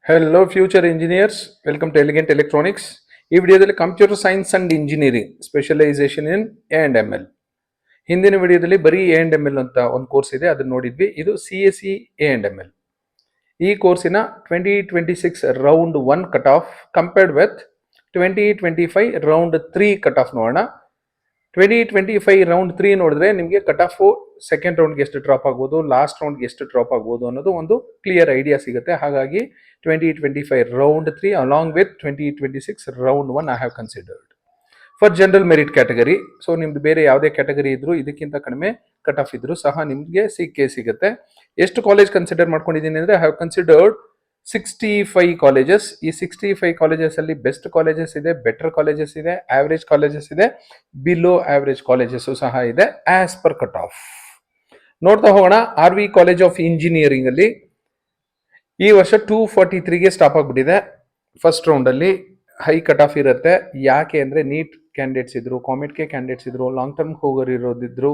Hello future engineers, welcome to Elegant Electronics. ಈ ವಿಡಿಯೋದಲ್ಲಿ computer science and engineering specialisation in a and M L. ಹಿಂದಿನ ವಿಡಿಯೋದಲ್ಲಿ ಬರೀ A and M L ಅಂತ ಒಂದು ಕೋರ್ಸ್ ಇದೆ, ಅದನ್ನ ನೋಡಿದ್ವಿ. ಇದು C S C A and M L. ಈ ಕೋರ್ಸಿನ 2026 round 1 cut off compared with 2025 round 3 cut off ನೋಡೋಣ. 2025 ರೌಂಡ್ 3 ನೋಡಿದ್ರೆ ನಿಮಗೆ ಕಟ್ ಆಫ್ ಸೆಕೆಂಡ್ ರೌಂಡ್ಗೆ ಎಷ್ಟು ಡ್ರಾಪ್ ಆಗ್ಬೋದು, ಲಾಸ್ಟ್ ರೌಂಡ್ಗೆ ಎಷ್ಟು ಡ್ರಾಪ್ ಆಗ್ಬೋದು ಅನ್ನೋದು ಒಂದು ಕ್ಲಿಯರ್ ಐಡಿಯಾ ಸಿಗುತ್ತೆ. ಹಾಗಾಗಿ 2025 round 3 along with 2026 round 1 I have considered for general merit category. So ನಿಮ್ದು ಬೇರೆ ಯಾವುದೇ ಕ್ಯಾಟಗರಿ ಇದ್ರು, ಇದಕ್ಕಿಂತ ಕಡಿಮೆ ಕಟ್ ಆಫ್ ಇದ್ರು ಸಹ ನಿಮಗೆ ಸಿಗುತ್ತೆ. ಎಷ್ಟು ಕಾಲೇಜ್ ಕನ್ಸಿಡರ್ ಮಾಡ್ಕೊಂಡಿದ್ದೀನಿ ಅಂದರೆ ಐ ಹ್ಯಾವ್ ಕನ್ಸಿಡರ್ಡ್ 65 ಕಾಲೇಜಸ್. ಈ 65 ಕಾಲೇಜಸ್ ಅಲ್ಲಿ ಬೆಸ್ಟ್ ಕಾಲೇಜಸ್ ಇದೆ, ಬೆಟರ್ ಕಾಲೇಜಸ್ ಇದೆ, ಆವರೇಜ್ ಕಾಲೇಜಸ್ ಇದೆ, ಬಿಲೋ ಆವರೇಜ್ ಕಾಲೇಜಸ್ ಸಹ ಇದೆ ಆಸ್ ಪರ್ ಕಟ್ ಆಫ್. ನೋಡ್ತಾ ಹೋಗೋಣ. R V college of engineering ಅಲ್ಲಿ ಈ ವರ್ಷ 243ಗೆ ಸ್ಟಾಪ್ ಆಗ್ಬಿಟ್ಟಿದೆ. ಫಸ್ಟ್ ರೌಂಡ್ ಅಲ್ಲಿ ಹೈ ಕಟ್ ಆಫ್ ಇರುತ್ತೆ. ಯಾಕೆ ಅಂದ್ರೆ ನೀಟ್ ಕ್ಯಾಂಡಿಡೇಟ್ಸ್ ಇದ್ರು, ಕಾಮೆಟ್ಗೆ ಕ್ಯಾಂಡಿಡೇಟ್ಸ್ ಇದ್ರು, ಲಾಂಗ್ ಟರ್ಮ್ ಹೋಗೋರು ಇರೋದಿದ್ರು,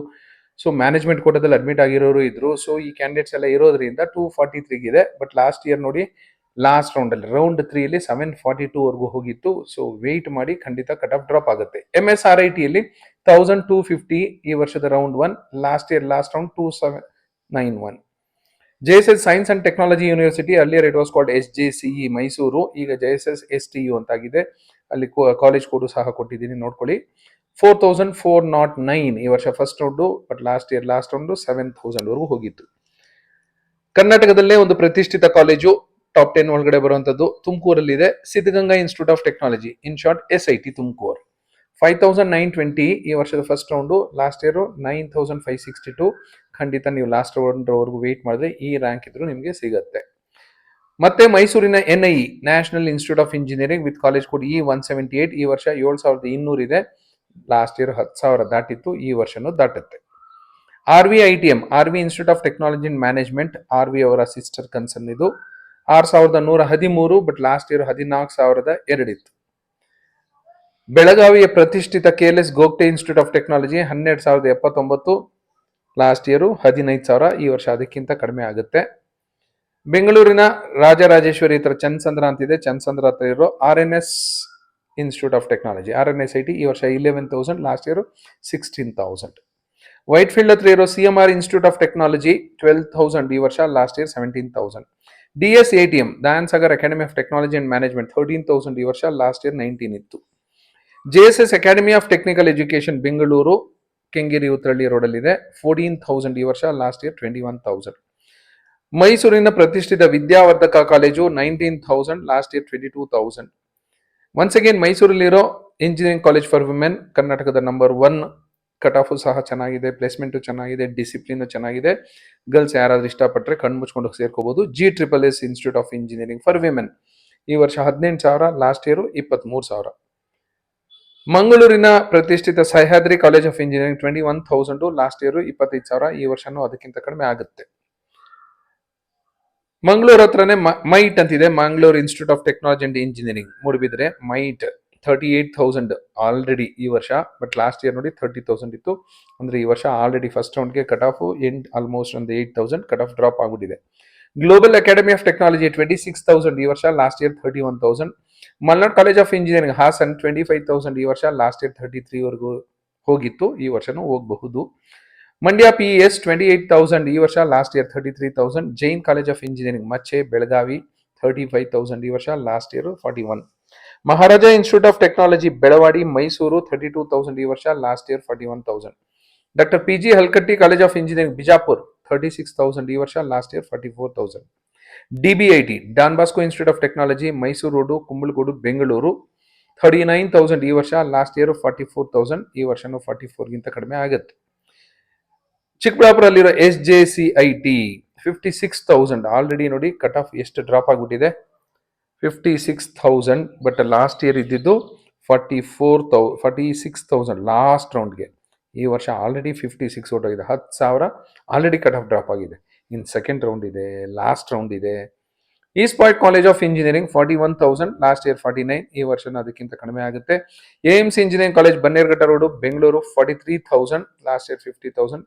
ಸೊ ಮ್ಯಾನೇಜ್ಮೆಂಟ್ ಕೋಟಾದಲ್ಲಿ ಅಡ್ಮಿಟ್ ಆಗಿರೋರು ಇದ್ರು. ಸೊ ಈ ಕ್ಯಾಂಡಿಡೇಟ್ಸ್ ಎಲ್ಲ ಇರೋದ್ರಿಂದ 243 ಇದೆ. ಬಟ್ ಲಾಸ್ಟ್ ಇಯರ್ ನೋಡಿ, ಲಾಸ್ಟ್ ರೌಂಡ್ ಅಲ್ಲಿ ರೌಂಡ್ 3 ಅಲ್ಲಿ 742 ವರ್ಗೂ ಹೋಗಿತ್ತು. ಸೊ ವೇಟ್ ಮಾಡಿ, ಖಂಡಿತ ಕಟ್ ಆಫ್ ಡ್ರಾಪ್ ಆಗುತ್ತೆ. MSRIT ಅಲ್ಲಿ 1250 ಈ ವರ್ಷದ round 1, last year last round 2791. JSS science and technology university, earlier it was called SJCE Mysuru, ಈಗ JSS STU ಅಂತಾಗಿದೆ. ಅಲ್ಲಿ ಕಾಲೇಜ್ ಕೋಡ್ ಸಹ ಕೊಟ್ಟಿದ್ದೀನಿ, ನೋಡ್ಕೊಳ್ಳಿ. 4409 ಈ ವರ್ಷ first round, but last year last round 7000 ವರೆಗೂ ಹೋಗಿತ್ತು. ಕರ್ನಾಟಕದಲ್ಲೇ ಒಂದು ಪ್ರತಿಷ್ಠಿತ ಕಾಲೇಜು, ಟಾಪ್ 10 ಒಳಗಡೆ ಬರುವಂತದ್ದು ತುಮಕೂರಲ್ಲಿದೆ, Siddaganga institute of technology, in short SIT Tumakuru. 5920 ಈ ವರ್ಷದ ಫಸ್ಟ್ ರೌಂಡು, ಲಾಸ್ಟ್ ಇಯರ್ 9562. ಖಂಡಿತ ನೀವು ಲಾಸ್ಟ್ ರೌಂಡ್ ವರೆಗೂ ವೇಟ್ ಮಾಡಿದ್ರೆ ಈ ರ್ಯಾಂಕ್ ಇದ್ರು ನಿಮಗೆ ಸಿಗುತ್ತೆ. ಮತ್ತೆ ಮೈಸೂರಿನ NIE national institute of engineering with college code E178 ಈ ವರ್ಷ 7200 ಇದೆ. ಲಾಸ್ಟ್ ಇಯರ್ 10,000 ದಾಟಿತ್ತು, ಈ ವರ್ಷನೂ ದಾಟುತ್ತೆ. RVITM RV institute of technology and management, RV ಅವರ ಸಿಸ್ಟರ್ ಕನ್ಸರ್ನ್ ಇದು, 6113, ಬಟ್ ಲಾಸ್ಟ್ ಇಯರ್ 14,002 ಇತ್ತು. ಬೆಳಗಾವಿಯ ಪ್ರತಿಷ್ಠಿತ KLS Gogte institute of technology 12,079, last year 15,000, ಈ ವರ್ಷ ಅದಕ್ಕಿಂತ ಕಡಿಮೆ ಆಗುತ್ತೆ. ಬೆಂಗಳೂರಿನ ರಾಜರಾಜೇಶ್ವರಿ ಹತ್ರ ಚನ್ನಸಂದ್ರ ಅಂತಿದೆ, ಚನ್ನಸಂದ್ರ ಹತ್ರ ಇರೋ RNS institute of technology RNSIT ಈ ವರ್ಷ 11,000, ಲಾಸ್ಟ್ ಇಯರ್ 16,000. ವೈಟ್ ಫೀಲ್ಡ್ ಹತ್ರ ಇರೋ CMR ಇನ್ಸ್ಟಿಟ್ಯೂಟ್ ಆಫ್ ಟೆಕ್ನಾಲಜಿ 12,000 ಈ ವರ್ಷ, last year 17,000. DSATM Dayanandsagar academy of technology and management 13,000 ಈ ವರ್ಷ, ಲಾಸ್ಟ್ ಇಯರ್ 19 ಇತ್ತು. JSS academy of technical education Bengaluru, Kengeri Uttarahalli road ಅಲ್ಲಿ ಇದೆ, 14,000 ಈ ವರ್ಷ, ಲಾಸ್ಟ್ ಇಯರ್ 21,000. ಮೈಸೂರಿನ ಪ್ರತಿಷ್ಠಿತ Vidyavardhaka college 19,000, last year 22,000. Once again ಮೈಸೂರಲ್ಲಿರೋ ಇಂಜಿನಿಯರಿಂಗ್ ಕಾಲೇಜ್ ಫಾರ್ ವಿಮೆನ್, ಕರ್ನಾಟಕದ ನಂಬರ್ 1, ಕಟ್ ಆಫ್ ಸಹ ಚೆನ್ನಾಗಿದೆ, ಪ್ಲೇಸ್ಮೆಂಟ್ ಚೆನ್ನಾಗಿದೆ, ಡಿಸಿಪ್ಲಿನ್ ಚೆನ್ನಾಗಿದೆ. ಗರ್ಲ್ಸ್ ಯಾರಾದ್ರೂ ಇಷ್ಟಪಟ್ಟರೆ ಕಣ್ಣು ಮುಚ್ಕೊಂಡು ಸೇರ್ಕೋಬಹುದು. GSSS institute of engineering for women ಈ ವರ್ಷ 18,000, ಲಾಸ್ಟ್ ಇಯರ್ 23,000. ಮಂಗಳೂರಿನ ಪ್ರತಿಷ್ಠಿತ Sahyadri college of engineering 21,000, last year 25,000, ಈ ವರ್ಷನೂ ಅದಕ್ಕಿಂತ ಕಡಿಮೆ ಆಗುತ್ತೆ. ಮಂಗಳೂರು ಹತ್ರನೇ ಮೈಟ್ ಅಂತಿದೆ, Mangaluru institute of technology and engineering, Moodbidri. MITE 38,000 already ಈ ವರ್ಷ, ಬಟ್ ಲಾಸ್ಟ್ ಇಯರ್ ನೋಡಿ 30,000 ಇತ್ತು. ಅಂದ್ರೆ ಈ ವರ್ಷ ಆಲ್ರೆಡಿ ಫಸ್ಟ್ ರೌಂಡ್ಗೆ ಕಟ್ ಆಫ್ ಆಲ್ಮೋಸ್ಟ್ ಒಂದು 8,000 ಕಟ್ ಆಫ್ ಡ್ರಾಪ್ ಆಗ್ಬಿಟ್ಟಿದೆ. ಗ್ಲೋಬಲ್ ಅಕಾಡೆಮಿ ಆಫ್ ಟೆಕ್ನಾಲಜಿ 26,000 ಈ ವರ್ಷ, last year 31,000. Malnad college of engineering Hassan 25,000 ಈ ವರ್ಷ, ಲಾಸ್ಟ್ ಇಯರ್ 33 ವರೆಗೂ ಹೋಗಿತ್ತು, ಈ ವರ್ಷನೂ ಹೋಗಬಹುದು. ಮಂಡ್ಯ PES 28,000 ಈ ವರ್ಷ, last year 33,000. Jain college of engineering Machhe Belagavi 35,000 ಈ ವರ್ಷ, last year 41. Maharaja institute of technology Belawadi Mysuru 32,000 ಈ ವರ್ಷ, last year 41,000. Doctor PG Halkatti college of engineering Bijapur 36,000 ಈ ವರ್ಷ, last year 44,000. DBIT Don Bosco institute of technology Mysuru road Kumbalagodu Bengaluru 39,000 ಈ ವರ್ಷ, ಲಾಸ್ಟ್ ಇಯರ್ 44,000, ಈ ವರ್ಷನೂ 44ಗಿಂತ ಕಡಿಮೆ ಆಗುತ್ತೆ. ಚಿಕ್ಕಬಳ್ಳಾಪುರಲ್ಲಿರೋ SJCIT 56,000 ಆಲ್ರೆಡಿ ನೋಡಿ ಕಟ್ ಆಫ್ ಎಷ್ಟು ಡ್ರಾಪ್ ಆಗ್ಬಿಟ್ಟಿದೆ, 56,000, ಬಟ್ ಲಾಸ್ಟ್ ಇಯರ್ ಇದ್ದಿದ್ದು 46,000 ಲಾಸ್ಟ್ ರೌಂಡ್ಗೆ. ಈ ವರ್ಷ already 56 ಹೊರಟೋಗಿದೆ, 10,000 already cut off drop ಆಗಿದೆ. ಇನ್ ಸೆಕೆಂಡ್ ರೌಂಡ್ ಇದೆ, ಲಾಸ್ಟ್ ರೌಂಡ್ ಇದೆ. East point college of engineering 41,000, last year 49, ಈ ವರ್ಷನೂ ಅದಕ್ಕಿಂತ ಕಡಿಮೆ ಆಗುತ್ತೆ. AMC engineering college Bannerghatta road Bengaluru 43,000, last year 50,000.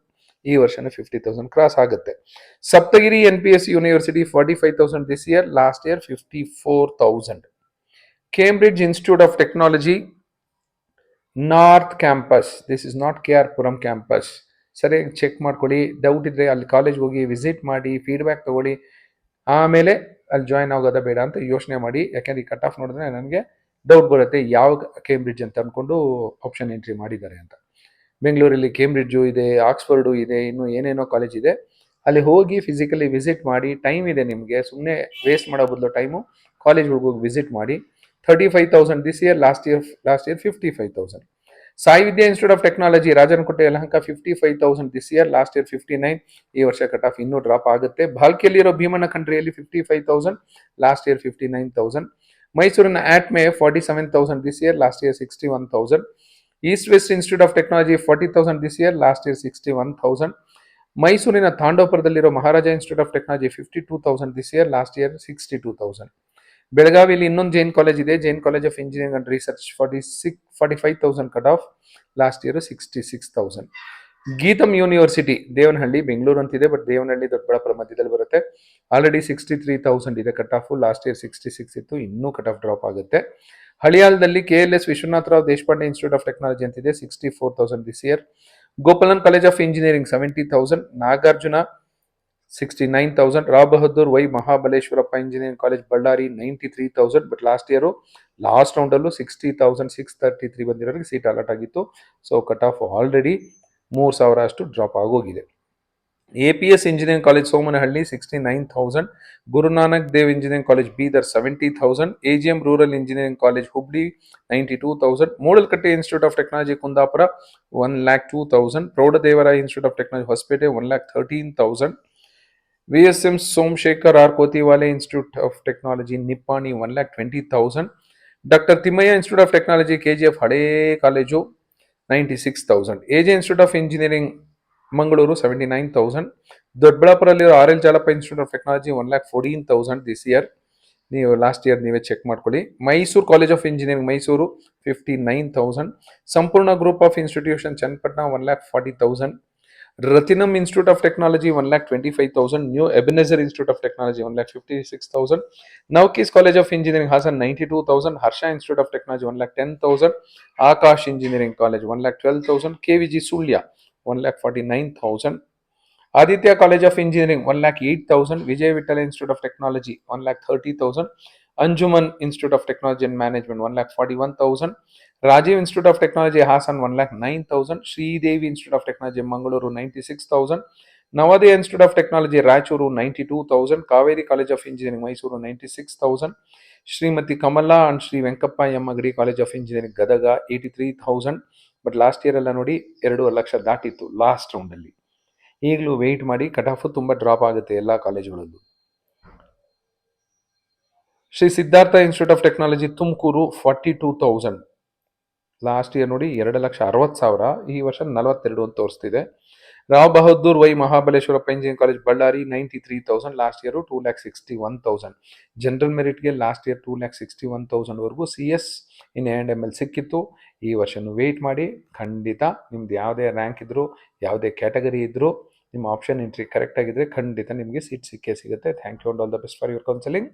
ಈ ವರ್ಷನೇ 50,000 ಕ್ರಾಸ್ ಆಗುತ್ತೆ. Saptagiri NPS university 45,000 this year, last year 54,000. Cambridge institute of technology north campus, this is not KR Puram campus. ಸರಿಯಾಗಿ check ಮಾಡ್ಕೊಳ್ಳಿ, ಡೌಟ್ ಇದ್ರೆ ಅಲ್ಲಿ ಕಾಲೇಜ್ ಹೋಗಿ ವಿಸಿಟ್ ಮಾಡಿ, ಫೀಡ್ಬ್ಯಾಕ್ ತಗೊಳ್ಳಿ, ಆಮೇಲೆ ಅಲ್ಲಿ ಜಾಯ್ನ್ ಆಗೋದ ಬೇಡ ಅಂತ ಯೋಚನೆ ಮಾಡಿ. ಯಾಕೆಂದ್ರೆ ಈ ಕಟ್ ಆಫ್ ನೋಡಿದ್ರೆ ನನಗೆ ಡೌಟ್ ಬರುತ್ತೆ ಯಾವ ಕೇಂಬ್ರಿಡ್ಜ್ ಅಂತ ಅಂದ್ಕೊಂಡು ಆಪ್ಷನ್ ಎಂಟ್ರಿ ಮಾಡಿದ್ದಾರೆ ಅಂತ. ಬೆಂಗಳೂರಲ್ಲಿ ಕೇಂಬ್ರಿಡ್ಜು ಇದೆ, ಆಕ್ಸ್ಫರ್ಡು ಇದೆ, ಇನ್ನು ಏನೇನೋ ಕಾಲೇಜ್ ಇದೆ. ಅಲ್ಲಿ ಹೋಗಿ ಫಿಸಿಕಲಿ ವಿಸಿಟ್ ಮಾಡಿ. ಟೈಮ್ ಇದೆ ನಿಮಗೆ, ಸುಮ್ಮನೆ ವೇಸ್ಟ್ ಮಾಡೋ ಬದಲು ಟೈಮು ಕಾಲೇಜ್ಗಳಿಗೆ ಹೋಗಿ ವಿಸಿಟ್ ಮಾಡಿ. 35,000 this year, last year 55,000. Sai Vidya institute of technology Rajanakote Yelahanka 55,000 this year, last year 59. ಈ ವರ್ಷ ಕಟ್ ಆಫ್ ಇನ್ನೂ ಡ್ರಾಪ್ ಆಗುತ್ತೆ. ಭಾಲ್ಕಿಯಲ್ಲಿರೋ ಭೀಮಣ್ಣ ಕಂಟ್ರಿಯಲ್ಲಿ 55,000, ಲಾಸ್ಟ್ ಇಯರ್ 59,000. ಮೈಸೂರಿನ ATME 47,000 this year, last year 61,000. East west institute of technology 40,000 this year, last year 61,000. ಮೈಸೂರಿನ ತಾಂಡವಪುರದಲ್ಲಿರೋ Maharaja institute of technology 52,000 this year, last year 62,000. ಬೆಳಗಾವಿಯಲ್ಲಿ ಇನ್ನೊಂದು ಜೈನ್ ಕಾಲೇಜ್ ಇದೆ, Jain college of engineering and research 45,000 cut off, last year 66,000. GITAM university Devanahalli, Bengaluru ಅಂತಿದೆ but Devanahalli Doddaballapura ಮಧ್ಯದಲ್ಲಿ ಬರುತ್ತೆ. Already 63,000 ಇದೆ cut off, last year 66 ಇತ್ತು, ಇನ್ನೂ ಕಟ್ ಆಫ್ ಡ್ರಾಪ್ ಆಗುತ್ತೆ. ಹಳಿಯಾಳದಲ್ಲಿ KLS Vishwanathrao Deshpande institute of technology ಅಂತಿದೆ, 64,000 this year. Gopalan college of engineering 70,000. Nagarjuna 69,000. Rao Bahadur Y Mahabaleshwarappa engineering college Ballari 93,000. But last ರೌಂಡಲ್ಲೂ 60,633 ಬಂದಿರೋರಿಗೆ ಸೀಟ್ ಅಲಾಟ್ ಆಗಿತ್ತು. ಸೊ ಕಟ್ ಆಫ್ ಆಲ್ರೆಡಿ 3,000 ಅಷ್ಟು ಡ್ರಾಪ್ ಆಗೋಗಿದೆ. APS engineering college Somanahalli 69,000. Gurunanak Dev engineering college Bidar 70,000. AGM rural engineering college Hubli 92,000. Moodalakatte institute of technology Kundapura 102,000. ಪ್ರೌಢದೇವರಾಯ institute of technology Hosapete 113,000. VSM Somashekhar R Kothiwale institute of technology Nippani 120,000. Doctor Thimmaiah institute of technology KGF ಹಳೇ college 96,000. AJ institute of engineering Mangaluru 79,000. ದೊಡ್ಡಬಳ್ಳಾಪುರಲ್ಲಿರೋ RL Jalappa institute of technology 114,000 this year. ನೀವು last year ನೀವೇ check ಮಾಡ್ಕೊಳ್ಳಿ. Mysuru college of engineering Mysuru 59,000. Sampoorna group of institution Channapatna 140,000. Rathinam institute of technology 125,000. New Ebenezer institute of technology 156,000. Navkis college of engineering Hassan 92,000. Harsha institute of technology 110,000. Akash engineering college 112,000. KVG Sullia 149,000. Aditya college of engineering 108,000. Vijaya Vittala institute of technology 130,000. Anjuman institute of technology and management 141,000. Rajiv institute of technology Hassan 109,000. Sridevi institute of technology Mangaluru 96,000. Navodaya institute of technology Raichur 92,000. Kaveri college of engineering Mysuru 96,000. Shrimati Kamala and Shri Venkappa Yammagadi college of engineering Gadag 83,000. But last year ಎಲ್ಲ ನೋಡಿ 2 lakh ದಾಟಿತ್ತು last ರೌಂಡಲ್ಲಿ. ಈಗಲೂ weight ಮಾಡಿ, cut off ತುಂಬ drop ಆಗುತ್ತೆ ಎಲ್ಲ ಕಾಲೇಜುಗಳಲ್ಲೂ. Shri Siddhartha institute of technology Tumakuru 42,000. Last year ನೋಡಿ 2,60,000, ಈ ವರ್ಷ 42 ಅಂತ ತೋರಿಸ್ತಿದೆ. Rao Bahadur Y Mahabaleshwarappa engineering college Ballari 93,000. Last year 2,61,000. General ಮೆರಿಟ್ಗೆ ಲಾಸ್ಟ್ ಇಯರ್ 2,61,000 ವರೆಗೂ CS ಇನ್ A&ML ಸಿಕ್ಕಿತ್ತು. ಈ ವರ್ಷನೂ ವೆಯ್ಟ್ ಮಾಡಿ, ಖಂಡಿತ ನಿಮ್ದು ಯಾವುದೇ ರ್ಯಾಂಕ್ ಇದ್ರು, ಯಾವುದೇ ಕ್ಯಾಟಗರಿ ಇದ್ರು, ನಿಮ್ಮ ಆಪ್ಷನ್ ಎಂಟ್ರಿ ಕರೆಕ್ಟ್ ಆಗಿದ್ರೆ ಖಂಡಿತ ನಿಮಗೆ ಸೀಟ್ ಸಿಕ್ಕೇ ಸಿಗುತ್ತೆ. Thank you and all the best for your counselling.